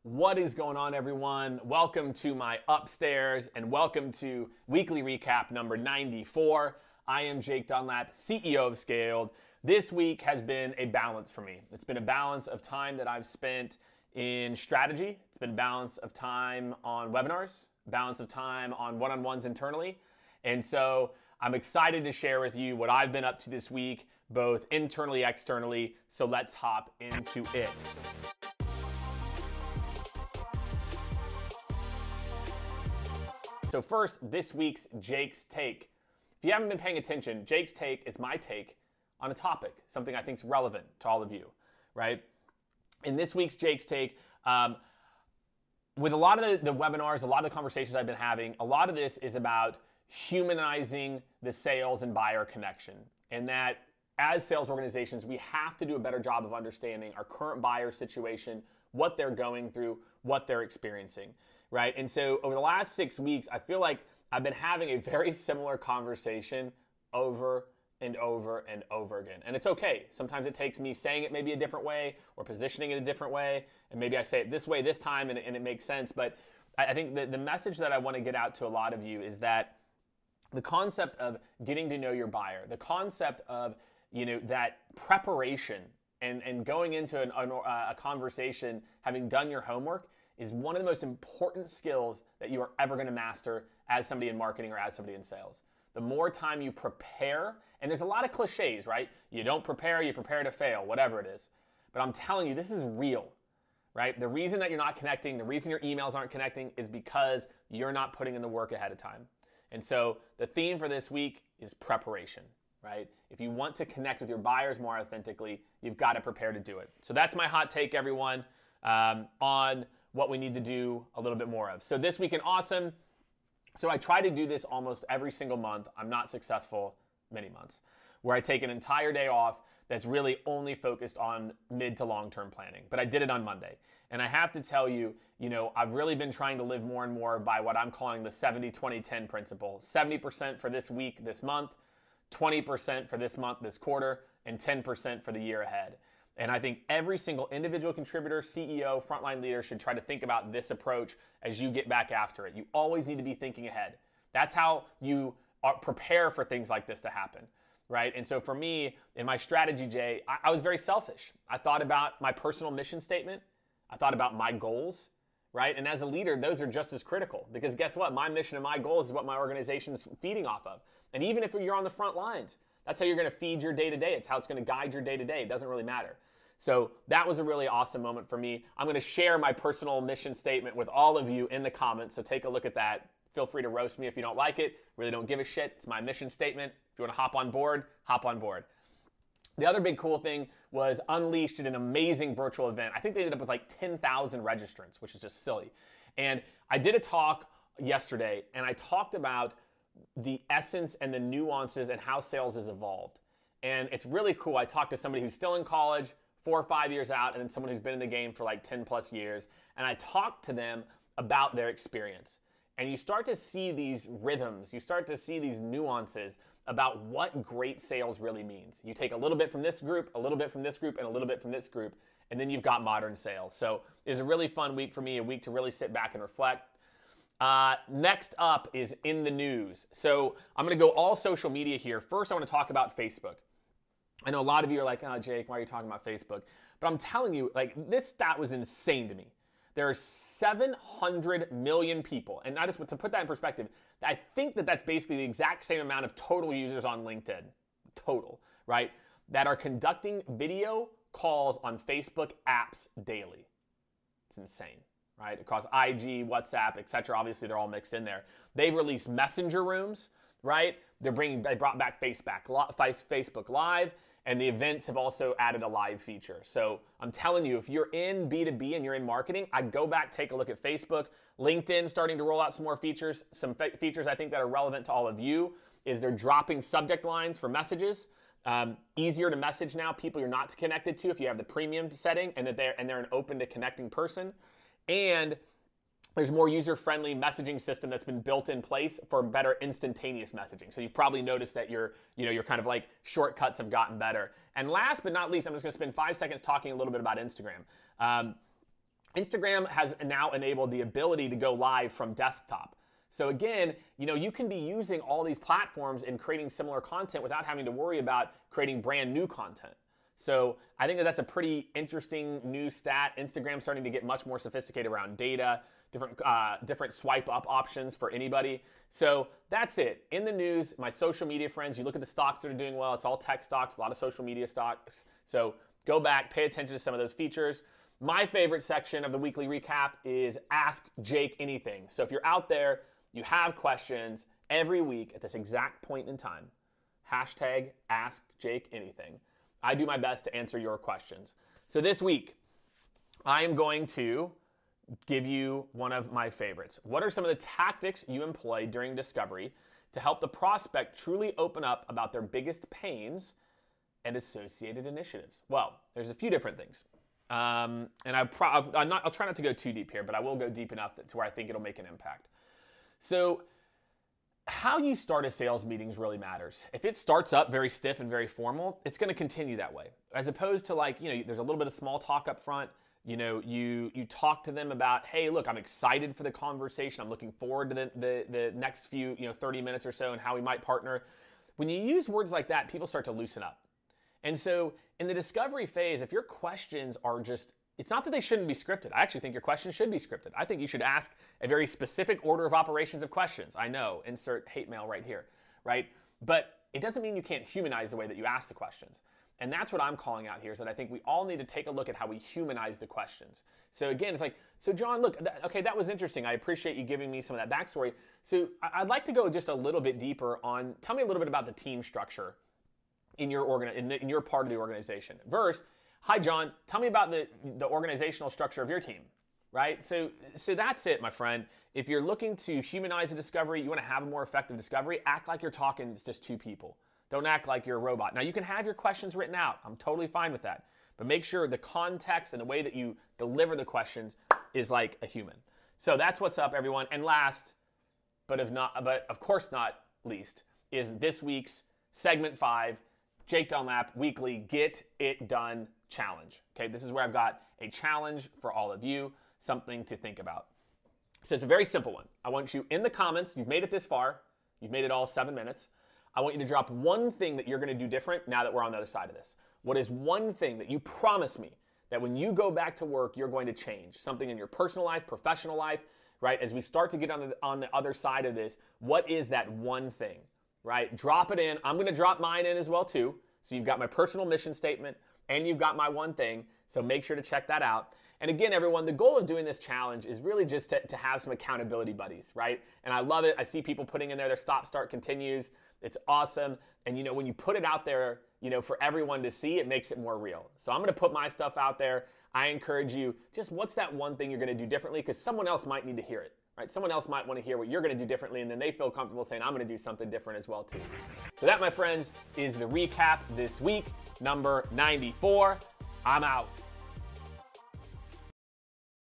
What is going on, everyone? Welcome to my upstairs and welcome to weekly recap number 94. I am Jake Dunlap, CEO of Skaled. This week has been a balance for me. It's been a balance of time that I've spent in strategy. It's been a balance of time on webinars, balance of time on one-on-ones internally. And so I'm excited to share with you what I've been up to this week, both internally, externally. So let's hop into it. So first, this week's Jake's Take. If you haven't been paying attention, Jake's Take is my take on a topic, something I think is relevant to all of you, right? In this week's Jake's Take, with a lot of the webinars, a lot of the conversations I've been having, a lot of this is about humanizing the sales and buyer connection. And that as sales organizations, we have to do a better job of understanding our current buyer situation, what they're going through, what they're experiencing. Right? And so over the last 6 weeks, I feel like I've been having a very similar conversation over and over and over again. And it's okay. Sometimes it takes me saying it maybe a different way or positioning it a different way. And maybe I say it this way this time and it makes sense. But I think the message that I want to get out to a lot of you is that the concept of getting to know your buyer, the concept of, that preparation and going into a conversation, having done your homework, is one of the most important skills that you are ever going to master as somebody in marketing or as somebody in sales. The more time you prepare, and there's a lot of cliches, right? You don't prepare, you prepare to fail, whatever it is. But I'm telling you, this is real, right? The reason that you're not connecting, the reason your emails aren't connecting is because you're not putting in the work ahead of time. And so the theme for this week is preparation, right? If you want to connect with your buyers more authentically, you've got to prepare to do it. So that's my hot take, everyone, on what we need to do a little bit more of. So this week in Awesome, so I try to do this almost every single month. I'm not successful many months, where I take an entire day off that's really only focused on mid to long-term planning. But I did it on Monday. And I have to tell you, I've really been trying to live more and more by what I'm calling the 70-20-10 principle. 70% for this week, this month, 20% for this month, this quarter, and 10% for the year ahead. And I think every single individual contributor, CEO, frontline leader should try to think about this approach as you get back after it. You always need to be thinking ahead. That's how you prepare for things like this to happen, right? And so for me, in my strategy, Jay, I was very selfish. I thought about my personal mission statement. I thought about my goals, right? And as a leader, those are just as critical because guess what? My mission and my goals is what my organization's feeding off of. And even if you're on the front lines, that's how you're going to feed your day-to-day. It's how it's going to guide your day-to-day. It doesn't really matter. So that was a really awesome moment for me. I'm going to share my personal mission statement with all of you in the comments, so take a look at that. Feel free to roast me if you don't like it. Really don't give a shit. It's my mission statement. If you want to hop on board, hop on board. The other big cool thing was Unleashed did an amazing virtual event. I think they ended up with like 10,000 registrants, which is just silly. And I did a talk yesterday, and I talked about the essence and the nuances and how sales has evolved. And it's really cool. I talked to somebody who's still in college, 4 or 5 years out, and then someone who's been in the game for like 10 plus years. And I talked to them about their experience. And you start to see these rhythms, you start to see these nuances about what great sales really means. You take a little bit from this group, a little bit from this group, and a little bit from this group, and then you've got modern sales. So it was a really fun week for me, a week to really sit back and reflect. Next up is in the news. So I'm going to go all social media here. First, I want to talk about Facebook. I know a lot of you are like, oh, Jake, why are you talking about Facebook? But I'm telling you, like, this stat was insane to me. There are 700 million people. And I just, to put that in perspective, I think that that's basically the exact same amount of total users on LinkedIn, total, right? That are conducting video calls on Facebook apps daily. It's insane. Right? Across IG, WhatsApp, etc. Obviously, they're all mixed in there. They've released messenger rooms, right? They brought back Facebook Live, and the events have also added a live feature. So I'm telling you, if you're in B2B and you're in marketing, I'd go back, take a look at Facebook. LinkedIn starting to roll out some more features. Some features I think that are relevant to all of you is they're dropping subject lines for messages. Easier to message now people you're not connected to if you have the premium setting and they're an open to connecting person. And there's more user-friendly messaging system that's been built in place for better instantaneous messaging. So you've probably noticed that your kind of like shortcuts have gotten better. And last but not least, I'm just going to spend 5 seconds talking a little bit about Instagram. Instagram has now enabled the ability to go live from desktop. So again, you can be using all these platforms and creating similar content without having to worry about creating brand new content. So I think that's a pretty interesting new stat. Instagram's starting to get much more sophisticated around data, different swipe up options for anybody. So that's it. In the news, my social media friends, you look at the stocks that are doing well. It's all tech stocks, a lot of social media stocks. So go back, pay attention to some of those features. My favorite section of the weekly recap is Ask Jake Anything. So if you're out there, you have questions every week at this exact point in time, hashtag Ask Jake Anything. I do my best to answer your questions. So this week, I am going to give you one of my favorites. What are some of the tactics you employ during discovery to help the prospect truly open up about their biggest pains and associated initiatives? Well, there's a few different things. And I'll try not to go too deep here, but I will go deep enough to where I think it'll make an impact. So how you start a sales meetings really matters. If it starts up very stiff and very formal, it's going to continue that way. As opposed to there's a little bit of small talk up front. You talk to them about, hey, look, I'm excited for the conversation. I'm looking forward to the next few, 30 minutes or so and how we might partner. When you use words like that, people start to loosen up. And so in the discovery phase, if your questions are it's not that they shouldn't be scripted. I actually think your questions should be scripted. I think you should ask a very specific order of operations of questions. I know, insert hate mail right here, right? But it doesn't mean you can't humanize the way that you ask the questions. And that's what I'm calling out here, is that I think we all need to take a look at how we humanize the questions. So again, it's like, so John, look, okay, that was interesting. I appreciate you giving me some of that backstory. So I'd like to go just a little bit deeper on, tell me a little bit about the team structure in your in your part of the organization. Versus, hi, John, tell me about the organizational structure of your team, right? So that's it, my friend. If you're looking to humanize a discovery, you want to have a more effective discovery, act like you're talking to just two people. Don't act like you're a robot. Now, you can have your questions written out. I'm totally fine with that. But make sure the context and the way that you deliver the questions is like a human. So that's what's up, everyone. And last, but of course not least, is this week's segment 5, Jake Dunlap Weekly Get It Done Challenge. Okay, this is where I've got a challenge for all of you, something to think about. So it's a very simple one. I want you in the comments, you've made it this far, you've made it all 7 minutes. I want you to drop one thing that you're going to do different now that we're on the other side of this. What is one thing that you promise me that when you go back to work, you're going to change? Something in your personal life, professional life, right? As we start to get on the other side of this, what is that one thing, right? Drop it in. I'm going to drop mine in as well too. So you've got my personal mission statement and you've got my one thing. So make sure to check that out. And again, everyone, the goal of doing this challenge is really just to have some accountability buddies, right? And I love it. I see people putting in there their stop, start, continues. It's awesome. And when you put it out there, for everyone to see, it makes it more real. So I'm going to put my stuff out there. I encourage you, just what's that one thing you're going to do differently? Because someone else might need to hear it, right? Someone else might want to hear what you're going to do differently, and then they feel comfortable saying, I'm going to do something different as well too. So that, my friends, is the recap this week, number 94. I'm out.